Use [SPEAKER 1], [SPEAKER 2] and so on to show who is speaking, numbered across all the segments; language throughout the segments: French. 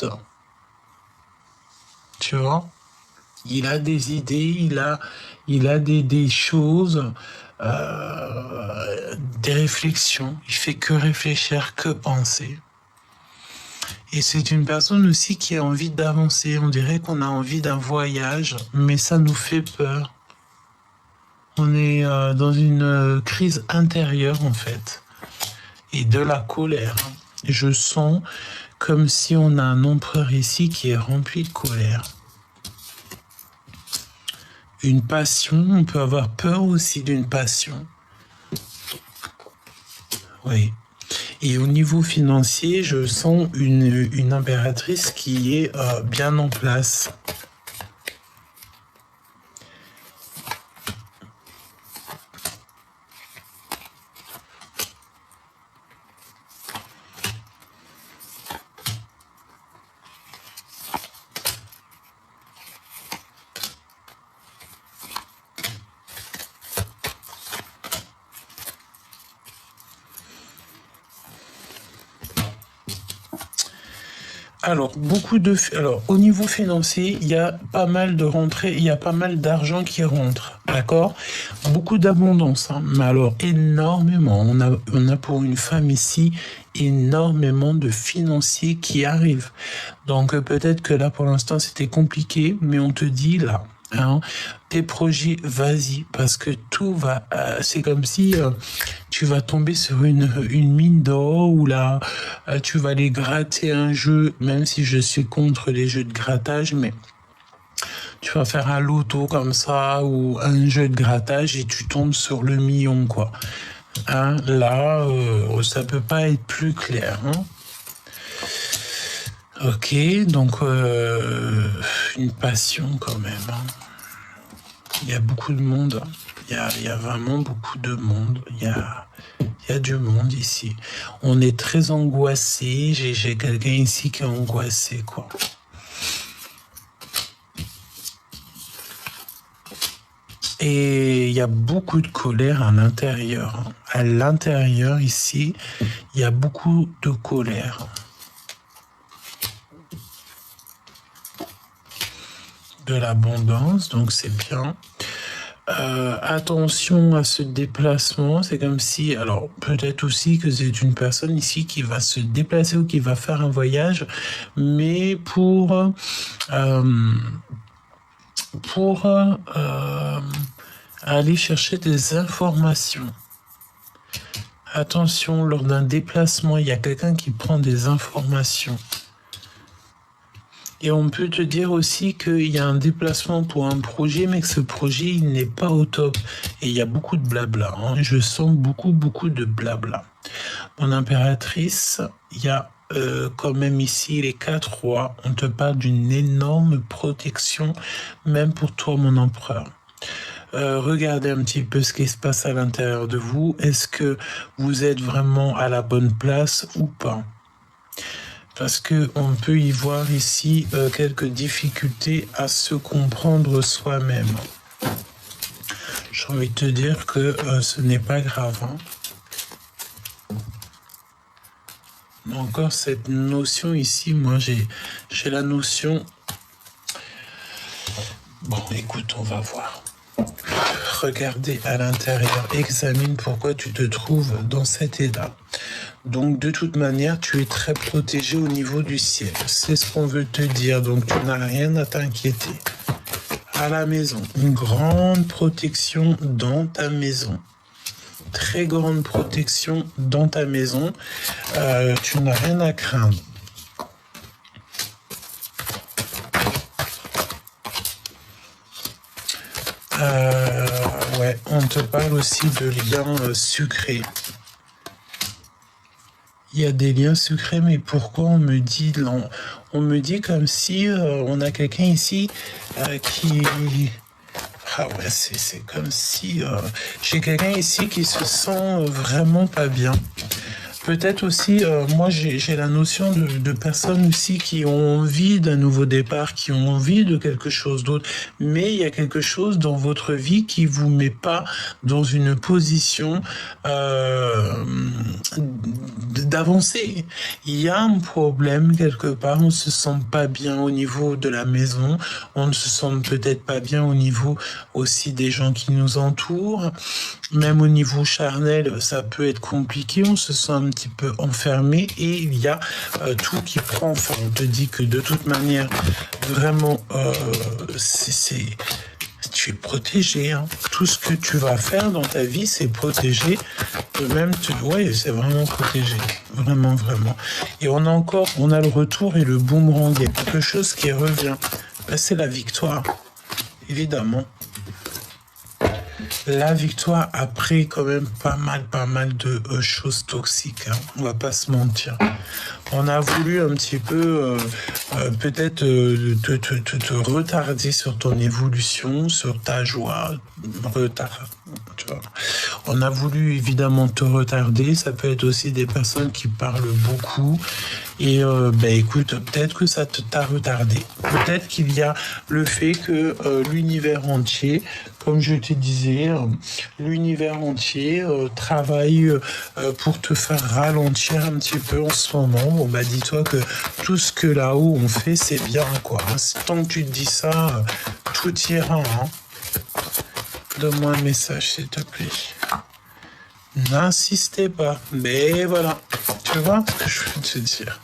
[SPEAKER 1] doute. Tu vois? Il a des idées, il a des choses, des réflexions. Il fait que réfléchir, que penser. Et c'est une personne aussi qui a envie d'avancer. On dirait qu'on a envie d'un voyage, mais ça nous fait peur. On est dans une crise intérieure, en fait, et de la colère. Je sens comme si on a un empereur ici qui est rempli de colère. Une passion, on peut avoir peur aussi d'une passion. Oui. Et au niveau financier, je sens une impératrice qui est bien en place. Alors, au niveau financier, il y a pas mal de rentrées, il y a pas mal d'argent qui rentre, d'accord? Beaucoup d'abondance, hein, mais alors énormément. On a pour une femme ici énormément de financiers qui arrivent. Donc peut-être que là, pour l'instant, c'était compliqué, mais on te dit là, hein, tes projets, vas-y, parce que tout va, c'est comme si tu vas tomber sur une mine d'or ou là, tu vas aller gratter un jeu, même si je suis contre les jeux de grattage, mais tu vas faire un loto comme ça ou un jeu de grattage et tu tombes sur le million, quoi. Hein, là, ça peut pas être plus clair, hein. Ok, donc une passion quand même, hein. Il y a beaucoup de monde, il y a vraiment beaucoup de monde, il y a du monde ici. On est très angoissé, j'ai quelqu'un ici qui est angoissé, quoi. Et il y a beaucoup de colère à l'intérieur. À l'intérieur, ici, il y a beaucoup de colère. De l'abondance, donc c'est bien. Attention à ce déplacement, c'est comme si, alors peut-être aussi que c'est une personne ici qui va se déplacer ou qui va faire un voyage, mais pour aller chercher des informations. Attention, lors d'un déplacement, il y a quelqu'un qui prend des informations. Et on peut te dire aussi qu'il y a un déplacement pour un projet, mais que ce projet, il n'est pas au top. Et il y a beaucoup de blabla, hein. Je sens beaucoup de blabla. Mon impératrice, il y a quand même ici les 4 rois. On te parle d'une énorme protection, même pour toi, mon empereur. Regardez un petit peu ce qui se passe à l'intérieur de vous. Est-ce que vous êtes vraiment à la bonne place ou pas ? Parce que on peut y voir ici quelques difficultés à se comprendre soi-même. J'ai envie de te dire que ce n'est pas grave, hein. Encore cette notion ici, moi j'ai la notion... Bon, écoute, on va voir. Regardez à l'intérieur, examine pourquoi tu te trouves dans cet état. Donc de toute manière, tu es très protégé au niveau du ciel. C'est ce qu'on veut te dire, donc tu n'as rien à t'inquiéter. À la maison, une grande protection dans ta maison. Très grande protection dans ta maison. Tu n'as rien à craindre. Ouais, on te parle aussi de liens sucrés. Il y a des liens secrets, mais pourquoi on me dit comme si on a quelqu'un ici qui... Ah ouais, c'est comme si... j'ai quelqu'un ici qui se sent vraiment pas bien. Peut-être aussi, moi j'ai la notion de personnes aussi qui ont envie d'un nouveau départ, qui ont envie de quelque chose d'autre, mais il y a quelque chose dans votre vie qui vous met pas dans une position d'avancer. Il y a un problème quelque part, on ne se sent pas bien au niveau de la maison, on ne se sent peut-être pas bien au niveau aussi des gens qui nous entourent, même au niveau charnel, ça peut être compliqué, on se sent un petit peu enfermé et il y a tout qui prend, enfin on te dit que de toute manière, vraiment, tu es protégé, hein. Tout ce que tu vas faire dans ta vie, c'est protégé. Même, ouais, c'est vraiment protégé. Vraiment, vraiment. Et on a le retour et le boomerang. Il y a quelque chose qui revient. Ben, c'est la victoire. Évidemment. La victoire après quand même pas mal de choses toxiques, hein. On va pas se mentir. On a voulu un petit peu peut-être te retarder sur ton évolution, sur ta joie, tu vois. On a voulu évidemment te retarder. Ça peut être aussi des personnes qui parlent beaucoup. Et écoute, peut-être que ça t'a retardé. Peut-être qu'il y a le fait que l'univers entier, comme je te disais, l'univers entier travaille pour te faire ralentir un petit peu en ce moment. Bon, bah dis-toi que tout ce que là-haut on fait, c'est bien, quoi. Tant que tu te dis ça, tout ira, hein. Donne-moi un message, s'il te plaît. N'insistez pas. Mais voilà. Tu vois ce que je veux te dire.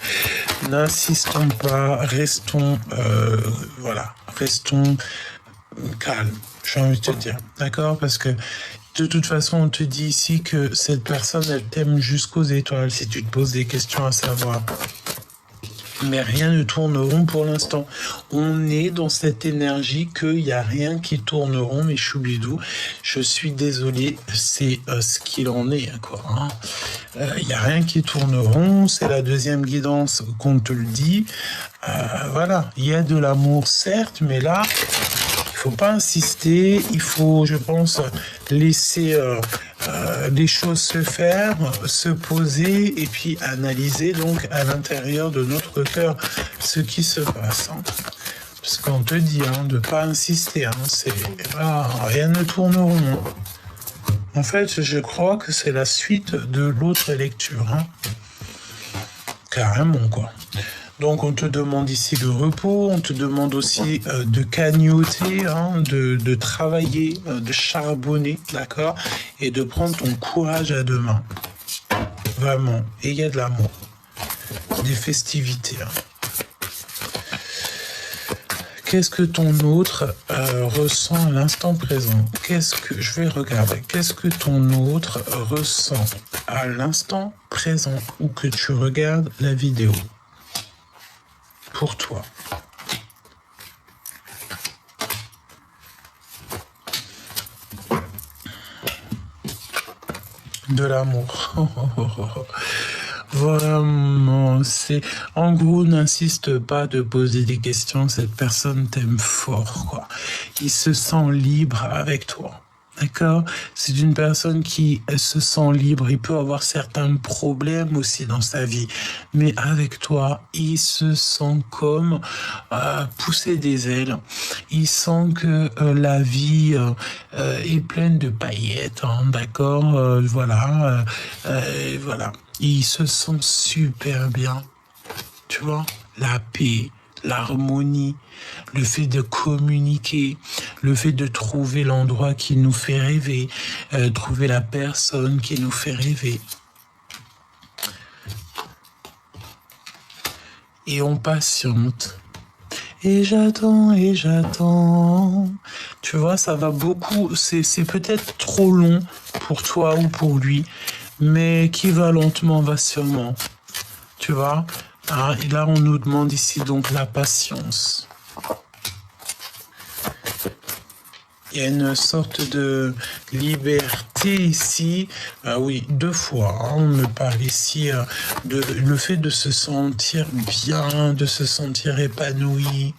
[SPEAKER 1] N'insistons pas. Restons, restons calmes. J'ai envie de te dire. D'accord? Parce que de toute façon, on te dit ici que cette personne, elle t'aime jusqu'aux étoiles si tu te poses des questions à savoir. Mais rien ne tourne rond pour l'instant. On est dans cette énergie qu'il n'y a rien qui tourne rond, mais choubidou, je suis désolé, c'est ce qu'il en est, quoi. Hein. Il n'y a rien qui tourne rond, c'est la deuxième guidance qu'on te le dit. Voilà, il y a de l'amour, certes, mais là, il ne faut pas insister, il faut, je pense, laisser les choses se faire, se poser et puis analyser donc à l'intérieur de notre cœur ce qui se passe. Hein. Parce qu'on te dit de ne pas insister, rien ne tourne rond. En fait, je crois que c'est la suite de l'autre lecture. Hein. Carrément, quoi. Donc on te demande ici le repos, on te demande aussi de cagnotter, de travailler, de charbonner, d'accord, et de prendre ton courage à deux mains. Vraiment. Et il y a de l'amour. Des festivités. Qu'est-ce que ton autre ressent à l'instant présent? Je vais regarder. Qu'est-ce que ton autre ressent à l'instant présent ou que tu regardes la vidéo? Pour toi. De l'amour. Vraiment, c'est... En gros, n'insiste pas de poser des questions, cette personne t'aime fort, quoi. Il se sent libre avec toi. D'accord? C'est une personne qui se sent libre. Il peut avoir certains problèmes aussi dans sa vie. Mais avec toi, il se sent comme pousser des ailes. Il sent que la vie est pleine de paillettes. D'accord? Voilà. Il se sent super bien. Tu vois? La paix. L'harmonie, le fait de communiquer, le fait de trouver l'endroit qui nous fait rêver, trouver la personne qui nous fait rêver. Et on patiente. Et j'attends, et j'attends. Tu vois, ça va beaucoup, c'est peut-être trop long pour toi ou pour lui, mais qui va lentement va sûrement. Tu vois? Et là, on nous demande ici donc la patience. Il y a une sorte de liberté ici. Oui, deux fois. On me parle ici de le fait de se sentir bien, de se sentir épanoui.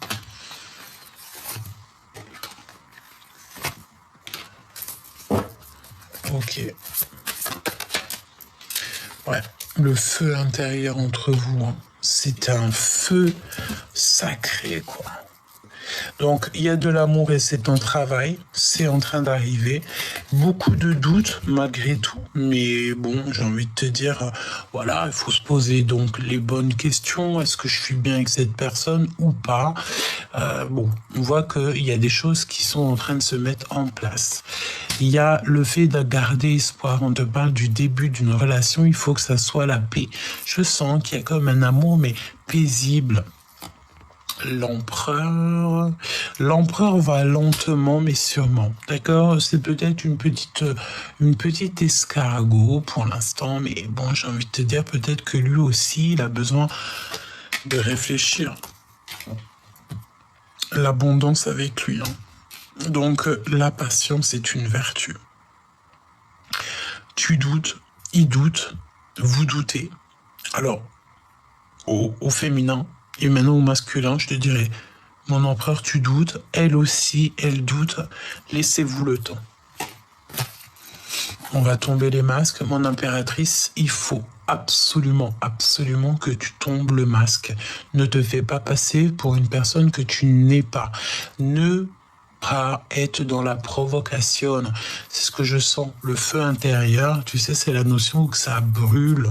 [SPEAKER 1] Ok. Ouais. le feu intérieur entre vous, hein. C'est un feu sacré, quoi. Donc, il y a de l'amour et c'est un travail, c'est en train d'arriver. Beaucoup de doutes malgré tout, mais bon, j'ai envie de te dire, voilà, il faut se poser donc les bonnes questions. Est-ce que je suis bien avec cette personne ou pas? Bon, on voit qu'il y a des choses qui sont en train de se mettre en place. Il y a le fait de garder espoir. On te parle du début d'une relation, il faut que ça soit la paix. Je sens qu'il y a comme un amour, mais paisible. L'empereur va lentement mais sûrement, d'accord? C'est peut-être une petite escargot pour l'instant, mais bon, j'ai envie de te dire peut-être que lui aussi, il a besoin de réfléchir. L'abondance avec lui, hein. Donc, la patience est une vertu. Tu doutes, il doute, vous doutez. Alors, au féminin, et maintenant au masculin, je te dirais, mon empereur, tu doutes, elle aussi, elle doute, laissez-vous le temps. On va tomber les masques. Mon impératrice, il faut absolument que tu tombes le masque. Ne te fais pas passer pour une personne que tu n'es pas. Ne pas être dans la provocation. C'est ce que je sens. Le feu intérieur, tu sais, c'est la notion où ça brûle.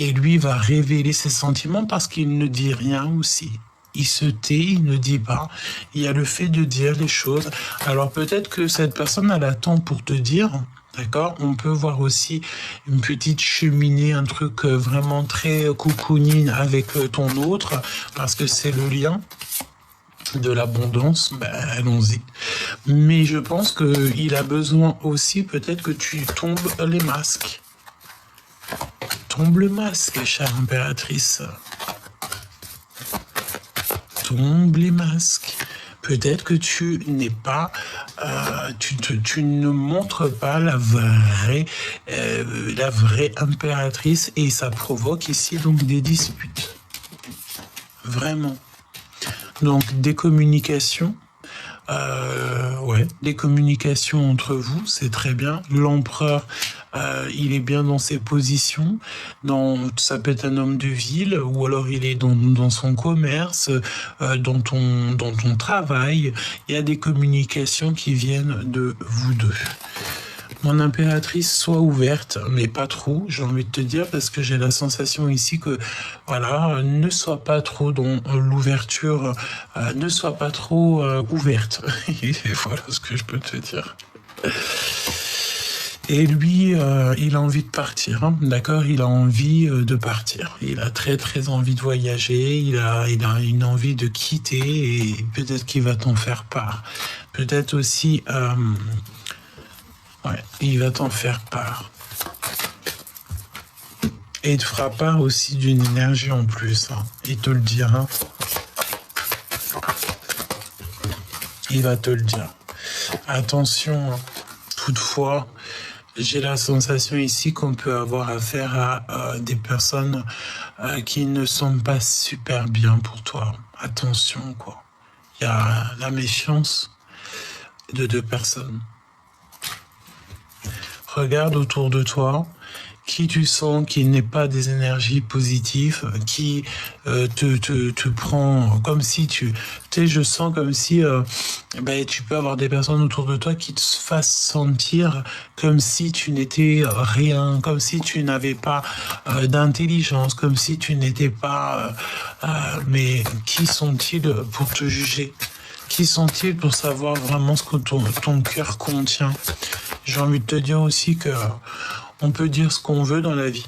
[SPEAKER 1] Et lui va révéler ses sentiments parce qu'il ne dit rien aussi. Il se tait, il ne dit pas. Il y a le fait de dire les choses. Alors peut-être que cette personne, elle attend pour te dire, d'accord? On peut voir aussi une petite cheminée, un truc vraiment très cocooning avec ton autre, parce que c'est le lien de l'abondance, ben, allons-y. Mais je pense qu'il a besoin aussi peut-être que tu tombes les masques. Tombe le masque, chère impératrice. Tombe les masques. Peut-être que tu n'es pas, tu ne montres pas la vraie impératrice et ça provoque ici donc des disputes. Vraiment. Donc des communications. Des communications entre vous, c'est très bien. L'empereur, il est bien dans ses positions. Ça peut être un homme de ville, ou alors il est dans son commerce, dans ton travail. Il y a des communications qui viennent de vous deux. Mon impératrice, sois ouverte, mais pas trop, j'ai envie de te dire, parce que j'ai la sensation ici que, voilà, ne sois pas trop dans l'ouverture, ne sois pas trop ouverte. Et voilà ce que je peux te dire. Et lui, il a envie de partir, hein, d'accord? Il a envie de partir. Il a très très envie de voyager, il a une envie de quitter, et peut-être qu'il va t'en faire part. Peut-être aussi... il va t'en faire part. Et il te fera part aussi d'une énergie en plus. Hein. Il te le dira. Il va te le dire. Attention, hein. Toutefois, j'ai la sensation ici qu'on peut avoir affaire à des personnes qui ne sont pas super bien pour toi. Attention, quoi. Il y a la méfiance de deux personnes. Regarde autour de toi, qui tu sens qui n'est pas des énergies positives, qui te prend comme si tu sais, je sens comme si tu peux avoir des personnes autour de toi qui te fassent sentir comme si tu n'étais rien, comme si tu n'avais pas d'intelligence, comme si tu n'étais pas... mais qui sont-ils pour te juger? Qui sont-ils pour savoir vraiment ce que ton cœur contient? J'ai envie de te dire aussi que on peut dire ce qu'on veut dans la vie.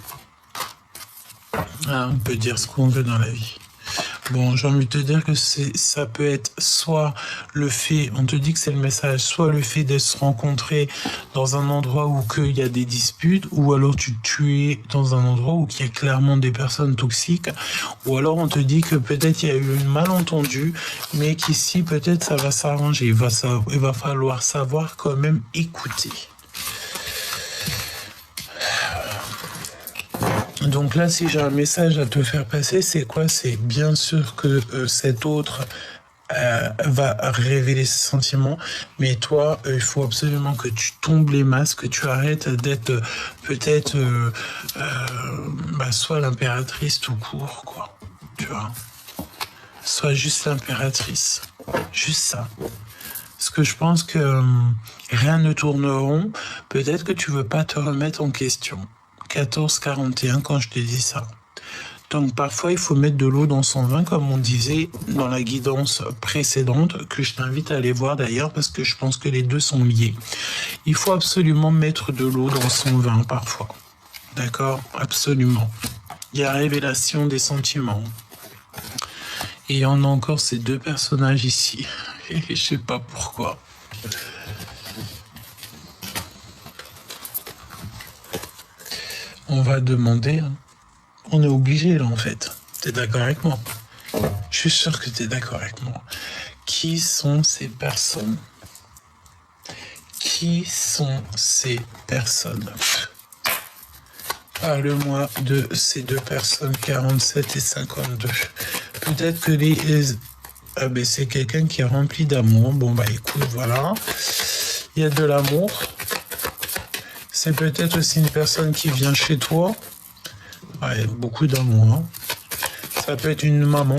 [SPEAKER 1] On peut dire ce qu'on veut dans la vie. Bon, j'ai envie de te dire que ça peut être soit le fait, on te dit que c'est le message, soit le fait de se rencontrer dans un endroit où il y a des disputes, ou alors tu es dans un endroit où il y a clairement des personnes toxiques, ou alors on te dit que peut-être il y a eu un malentendu, mais qu'ici peut-être ça va s'arranger. Il va falloir savoir quand même écouter. Donc là, si j'ai un message à te faire passer, c'est quoi? C'est bien sûr que cet autre va révéler ses sentiments, mais toi, il faut absolument que tu tombes les masques, que tu arrêtes d'être peut-être soit l'impératrice tout court, quoi. Tu vois, soit juste l'impératrice, juste ça. Parce que je pense que rien ne tourne rond. Peut-être que tu veux pas te remettre en question. 14-41 quand je te dis ça. Donc parfois il faut mettre de l'eau dans son vin, comme on disait dans la guidance précédente, que je t'invite à aller voir d'ailleurs, parce que je pense que les deux sont liés. Il faut absolument mettre de l'eau dans son vin parfois. D'accord? Absolument. Il y a révélation des sentiments. Et on a encore ces deux personnages ici. Je sais pas pourquoi. On va demander. Hein. On est obligé là en fait. T'es d'accord avec moi? Je suis sûr que t'es d'accord avec moi. Qui sont ces personnes? Qui sont ces personnes? Parle-moi de ces deux personnes, 47 et 52. Peut-être que c'est quelqu'un qui est rempli d'amour. Bon, bah écoute, voilà. Il y a de l'amour. C'est peut-être aussi une personne qui vient chez toi. Ouais, beaucoup d'amour. Hein. Ça peut être une maman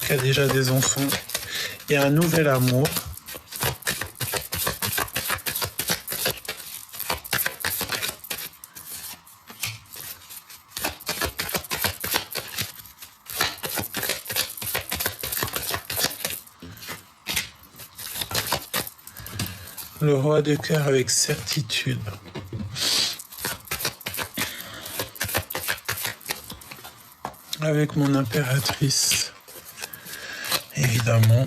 [SPEAKER 1] qui a déjà des enfants. Il y a un nouvel amour. Le roi de cœur avec certitude. Avec mon impératrice, évidemment.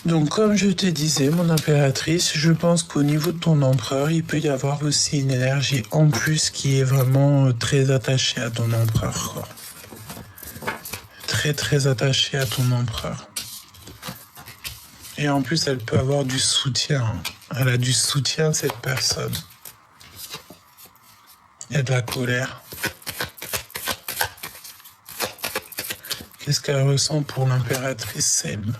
[SPEAKER 1] Donc, comme je te disais, mon impératrice, je pense qu'au niveau de ton empereur, il peut y avoir aussi une énergie en plus qui est vraiment très attachée à ton empereur, quoi. Très, très attachée à ton empereur. Et en plus, elle peut avoir du soutien. Elle a du soutien, cette personne. Il y a de la colère. Qu'est-ce qu'elle ressent pour l'impératrice Selm?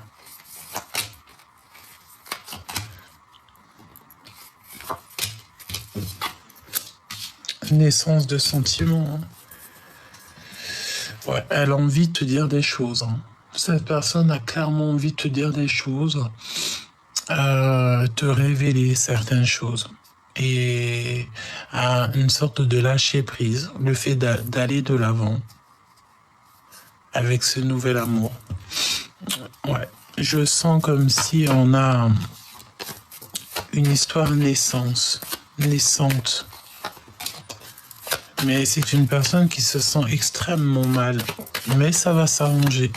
[SPEAKER 1] Naissance de sentiments. Hein. Ouais, elle a envie de te dire des choses. Hein. Cette personne a clairement envie de te dire des choses, te révéler certaines choses. Et à une sorte de lâcher prise, le fait d'aller de l'avant avec ce nouvel amour. Ouais, je sens comme si on a une histoire naissante. Mais c'est une personne qui se sent extrêmement mal. Mais ça va s'arranger.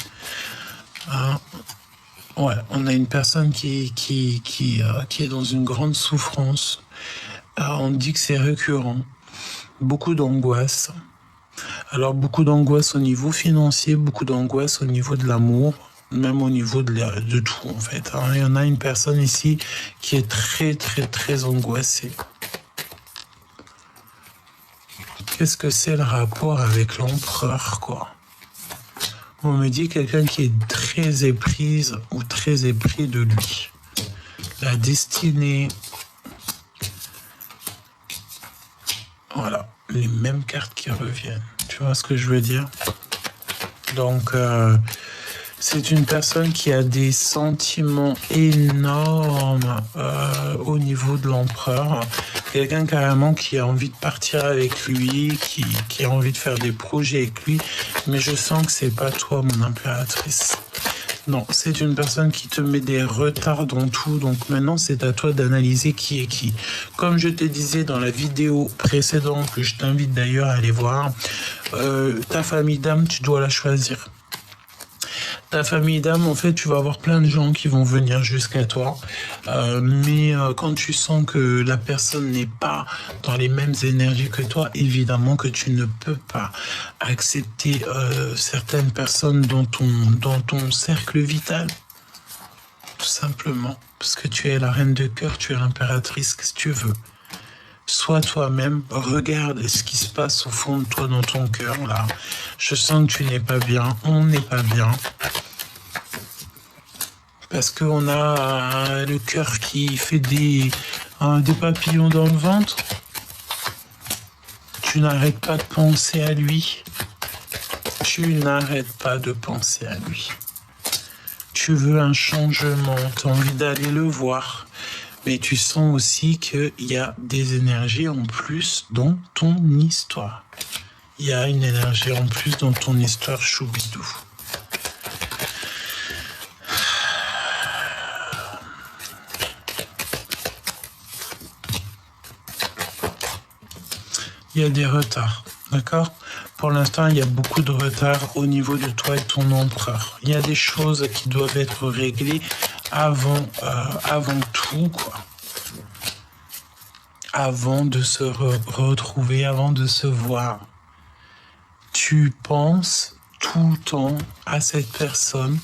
[SPEAKER 1] Ouais, on a une personne qui est dans une grande souffrance. On dit que c'est récurrent. Beaucoup d'angoisse. Alors, beaucoup d'angoisse au niveau financier, beaucoup d'angoisse au niveau de l'amour, même au niveau de tout, en fait. Hein. Il y en a une personne ici qui est très, très, très angoissée. Qu'est-ce que c'est le rapport avec l'empereur, quoi? On me dit quelqu'un qui est très éprise ou très épris de lui. La destinée. Voilà, les mêmes cartes qui reviennent. Tu vois ce que je veux dire? Donc, c'est une personne qui a des sentiments énormes au niveau de l'empereur. Quelqu'un carrément qui a envie de partir avec lui, qui a envie de faire des projets avec lui. Mais je sens que c'est pas toi, mon impératrice. Non, c'est une personne qui te met des retards dans tout. Donc maintenant, c'est à toi d'analyser qui est qui. Comme je te disais dans la vidéo précédente, que je t'invite d'ailleurs à aller voir, ta famille d'âme, tu dois la choisir. Ta famille d'âme, en fait, tu vas avoir plein de gens qui vont venir jusqu'à toi. Mais quand tu sens que la personne n'est pas dans les mêmes énergies que toi, évidemment que tu ne peux pas accepter certaines personnes dans ton cercle vital. tout simplement. Parce que tu es la reine de cœur, tu es l'impératrice, qu'est-ce que tu veux? Sois toi-même, regarde ce qui se passe au fond de toi, dans ton cœur, là. Je sens que tu n'es pas bien, on n'est pas bien. Parce qu'on a le cœur qui fait des papillons dans le ventre. Tu n'arrêtes pas de penser à lui. Tu n'arrêtes pas de penser à lui. Tu veux un changement, tu as envie d'aller le voir. Mais tu sens aussi qu'il y a des énergies en plus dans ton histoire. Il y a une énergie en plus dans ton histoire, choubidou. Il y a des retards, d'accord? Pour l'instant, il y a beaucoup de retards au niveau de toi et ton empereur. Il y a des choses qui doivent être réglées avant tout, quoi. Avant de se retrouver, avant de se voir. Tu penses tout le temps à cette personne.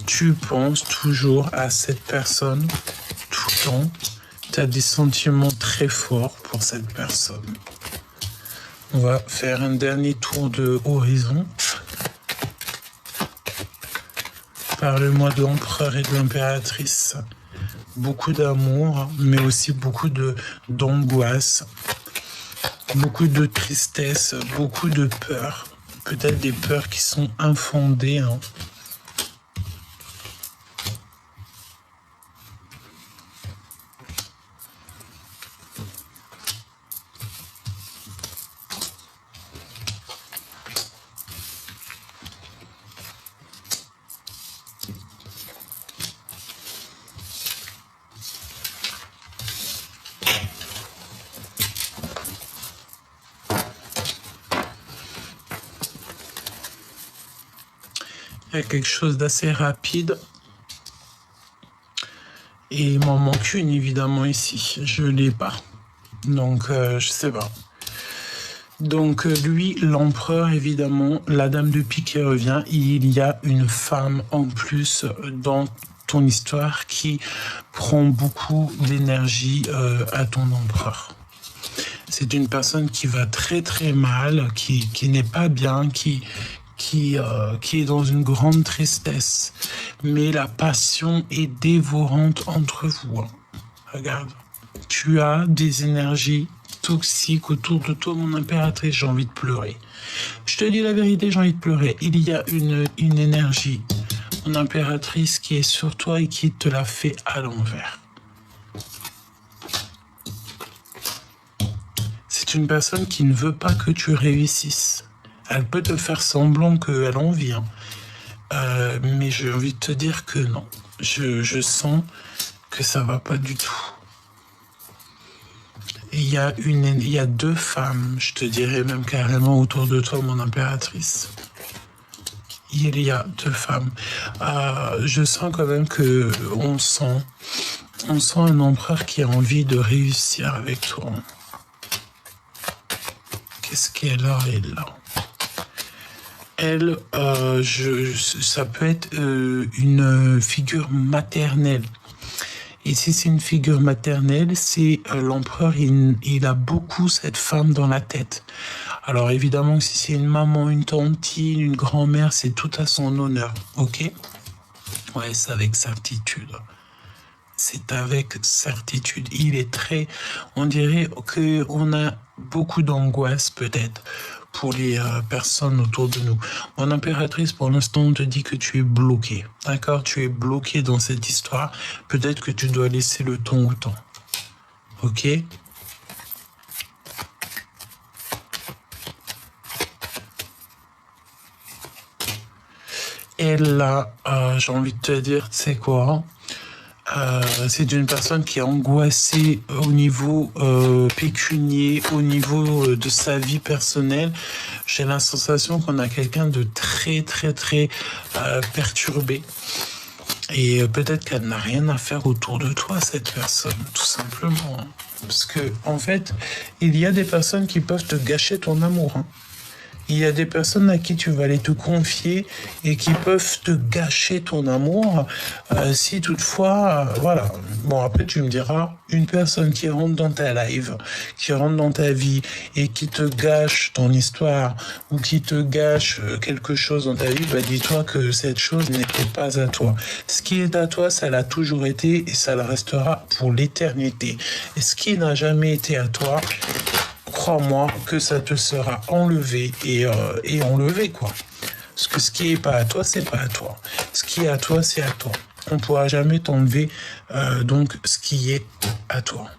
[SPEAKER 1] Tu penses toujours à cette personne, tout le temps. Tu as des sentiments très forts pour cette personne. On va faire un dernier tour de horizon. Parle-moi de l'empereur et de l'impératrice. Beaucoup d'amour, mais aussi beaucoup d'angoisse, beaucoup de tristesse, beaucoup de peur. Peut-être des peurs qui sont infondées. Hein. Il y a quelque chose d'assez rapide. Et il m'en manque une, évidemment, ici. Je ne l'ai pas. Donc, je sais pas. Donc, lui, l'empereur, évidemment, la dame de pique qui revient. Il y a une femme en plus dans ton histoire qui prend beaucoup d'énergie à ton empereur. C'est une personne qui va très très mal, qui n'est pas bien, qui est dans une grande tristesse. Mais la passion est dévorante entre vous. Hein. Regarde, tu as des énergies toxiques autour de toi, mon impératrice, j'ai envie de pleurer. Je te dis la vérité, j'ai envie de pleurer. Il y a une énergie, mon impératrice, qui est sur toi et qui te la fait à l'envers. C'est une personne qui ne veut pas que tu réussisses. Elle peut te faire semblant qu'elle en vient. Mais j'ai envie de te dire que non. Je sens que ça va pas du tout. Il y a deux femmes, je te dirais même carrément autour de toi, mon impératrice. Il y a deux femmes. Je sens quand même que on sent un empereur qui a envie de réussir avec toi. Qu'est-ce qu'elle a, elle là? Elle, ça peut être une figure maternelle. Et si c'est une figure maternelle, c'est l'empereur, il a beaucoup cette femme dans la tête. Alors évidemment, si c'est une maman, une tantine, une grand-mère, c'est tout à son honneur, ok? Ouais, c'est avec certitude. C'est avec certitude. Il est très... On dirait qu'on a beaucoup d'angoisse peut-être pour les personnes autour de nous. Mon impératrice, pour l'instant, on te dit que tu es bloqué. D'accord? Tu es bloqué dans cette histoire. Peut-être que tu dois laisser le temps au temps. Ok? Et là, j'ai envie de te dire, c'est quoi? C'est une personne qui est angoissée au niveau pécunier, au niveau de sa vie personnelle. J'ai la sensation qu'on a quelqu'un de très très très perturbé. Et peut-être qu'elle n'a rien à faire autour de toi, cette personne, tout simplement. Parce que, en fait, il y a des personnes qui peuvent te gâcher ton amour. Hein. Il y a des personnes à qui tu vas aller te confier et qui peuvent te gâcher ton amour si toutefois, voilà. Bon, après, tu me diras, une personne qui rentre dans ta live, qui rentre dans ta vie et qui te gâche ton histoire ou qui te gâche quelque chose dans ta vie, bah dis-toi que cette chose n'était pas à toi. Ce qui est à toi, ça l'a toujours été et ça le restera pour l'éternité. Et ce qui n'a jamais été à toi, crois-moi que ça te sera enlevé et enlevé, quoi. Parce que ce qui est pas à toi, c'est pas à toi. Ce qui est à toi, c'est à toi. On ne pourra jamais t'enlever donc ce qui est à toi.